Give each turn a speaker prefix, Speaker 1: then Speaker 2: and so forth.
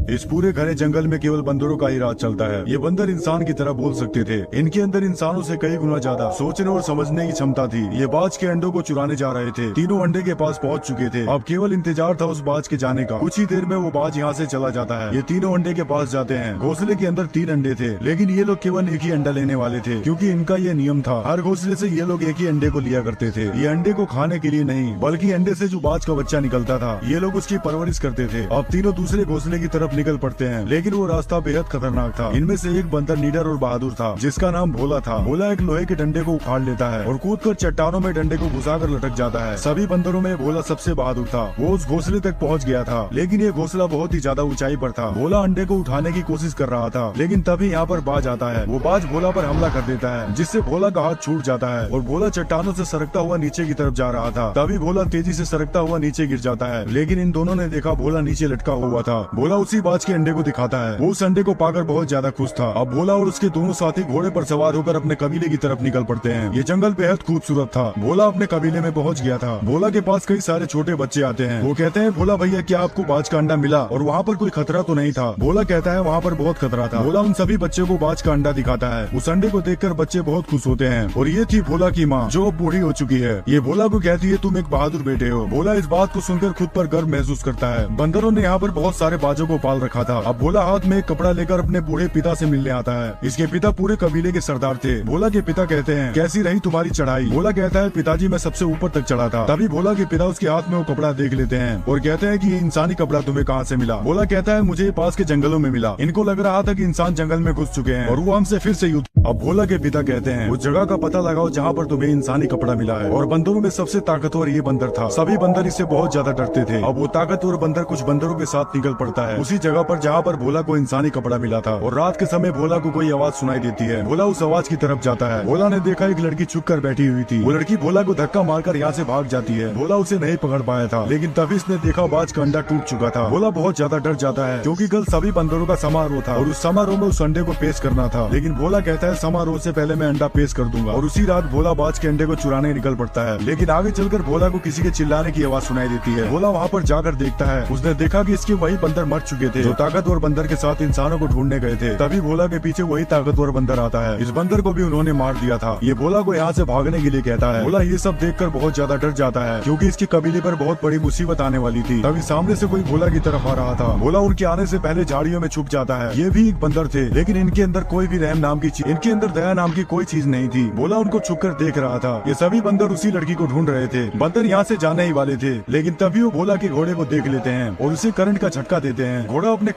Speaker 1: इस पूरे घने जंगल में केवल बंदरों का ही राज चलता है। ये बंदर इंसान की तरह बोल सकते थे। इनके अंदर इंसानों से कई गुना ज्यादा सोचने और समझने की क्षमता थी। ये बाज के अंडों को चुराने जा रहे थे। तीनों अंडे के पास पहुंच चुके थे। अब केवल इंतजार था उस बाज के जाने का। कुछ ही देर में वो बाज यहाँ से चला जाता है। ये तीनों अंडे के पास जाते हैं। घोंसले के अंदर 3 अंडे थे, लेकिन ये लोग केवल एक ही अंडा लेने वाले थे, क्योंकि इनका ये नियम था। हर घोंसले से ये लोग एक ही अंडे को लिया करते थे। ये अंडे को खाने के लिए नहीं, बल्कि अंडे से जो बाज का बच्चा निकलता था, ये लोग उसकी परवरिश करते थे। अब तीनों दूसरे घोंसले की तरफ निकल पड़ते हैं, लेकिन वो रास्ता बेहद खतरनाक था। इनमें से एक बंदर निडर और बहादुर था, जिसका नाम भोला था। भोला एक लोहे के डंडे को उखाड़ लेता है और कूदकर चट्टानों में डंडे को घुसाकर लटक जाता है। सभी बंदरों में भोला सबसे बहादुर था। वो उस घोंसले तक पहुंच गया था, लेकिन ये घोंसला बहुत ही ज्यादा ऊंचाई पर था। भोला अंडे को उठाने की कोशिश कर रहा था, लेकिन तभी यहाँ पर बाज आता है। वो बाज भोला पर हमला कर देता है, जिससे भोला का हाथ छूट जाता है और भोला चट्टानों से सरकता हुआ नीचे की तरफ जा रहा था। तभी भोला तेजी से सरकता हुआ नीचे गिर जाता है, लेकिन इन दोनों ने देखा भोला नीचे लटका हुआ था। भोला उसी बाज के अंडे को दिखाता है। वो उस अंडे को पाकर बहुत ज्यादा खुश था। अब भोला और उसके दोनों साथी घोड़े पर सवार होकर अपने कबीले की तरफ निकल पड़ते हैं। ये जंगल बेहद खूबसूरत था। भोला अपने कबीले में पहुंच गया था। भोला के पास कई सारे छोटे बच्चे आते हैं। वो कहते हैं, भोला भैया, क्या आपको बाज का अंडा मिला और वहाँ पर कोई खतरा तो नहीं था? भोला कहता है, वहाँ पर बहुत खतरा था। भोला उन सभी बच्चों को बाज का अंडा दिखाता है। उस अंडे को देखकर बच्चे बहुत खुश होते हैं। और ये थी भोला की माँ, जो अब बूढ़ी हो चुकी है। ये भोला को कहती है, तुम एक बहादुर बेटे हो। भोला इस बात को सुनकर खुद पर गर्व महसूस करता है। बंदरों ने यहाँ पर बहुत सारे बाजों को पाल रखा था। अब भोला हाथ में एक कपड़ा लेकर अपने बूढ़े पिता से मिलने आता है। इसके पिता पूरे कबीले के सरदार थे। भोला के पिता कहते हैं, कैसी रही तुम्हारी चढ़ाई? भोला कहता है, पिताजी मैं सबसे ऊपर तक चढ़ा था। तभी भोला के पिता उसके हाथ में वो कपड़ा देख लेते हैं और कहते हैं कि ये इंसानी कपड़ा तुम्हें कहाँ से मिला? भोला कहता है, मुझे पास के जंगलों में मिला। इनको लग रहा था कि इंसान जंगल में घुस चुके हैं और वो हमसे फिर से युद्ध। अब भोला के पिता कहते हैं, उस जगह का पता लगाओ जहाँ पर तुम्हें इंसानी कपड़ा मिला है। और बंदरों में सबसे ताकतवर ये बंदर था। सभी बंदर इससे बहुत ज्यादा डरते थे। अब वो ताकतवर बंदर कुछ बंदरों के साथ निकल पड़ता है उसी जगह पर जहाँ पर भोला को इंसानी कपड़ा मिला था। और रात के समय भोला को कोई आवाज सुनाई देती है। भोला उस आवाज की तरफ जाता है। भोला ने देखा एक लड़की छुप कर बैठी हुई थी। वो लड़की भोला को धक्का मारकर यहाँ से भाग जाती है। भोला उसे नहीं पकड़ पाया था, लेकिन तभी इसने देखा बाज का अंडा टूट चुका था। भोला बहुत ज्यादा डर जाता है, क्योंकि कल सभी बंदरों का समारोह था और उस समारोह में उस अंडे को पेश करना था। लेकिन भोला कहता है, समारोह से पहले मैं अंडा पेश कर दूंगा। और उसी रात भोला बाज के अंडे को चुराने निकल पड़ता है। लेकिन आगे चलकर भोला को किसी के चिल्लाने की आवाज सुनाई देती है। भोला वहाँ पर जाकर देखता है। उसने देखा कि इसके वही बंदर मर चुके थे, जो ताकतवर बंदर के साथ इंसानों को ढूंढने गए थे। तभी भोला के पीछे वही ताकतवर बंदर आता है। इस बंदर को भी उन्होंने मार दिया था। ये भोला को यहाँ से भागने के लिए कहता है। भोला ये सब देखकर बहुत ज्यादा डर जाता है, क्योंकि इसके कबीले पर बहुत बड़ी मुसीबत आने वाली थी। तभी सामने से कोई भोला की तरफ आ रहा था। भोला उनके आने से पहले झाड़ियों में छुप जाता है। ये भी एक बंदर थे, लेकिन इनके अंदर कोई भी रहम नाम की चीज, इनके अंदर दया नाम की कोई चीज नहीं थी। भोला उनको छुपकर देख रहा था। ये सभी बंदर उसी लड़की को ढूंढ रहे थे। बंदर यहाँ से जाने ही वाले थे, लेकिन तभी वो भोला के घोड़े को देख लेते हैं और उसे करंट का झटका देते हैं। घोड़ा अपने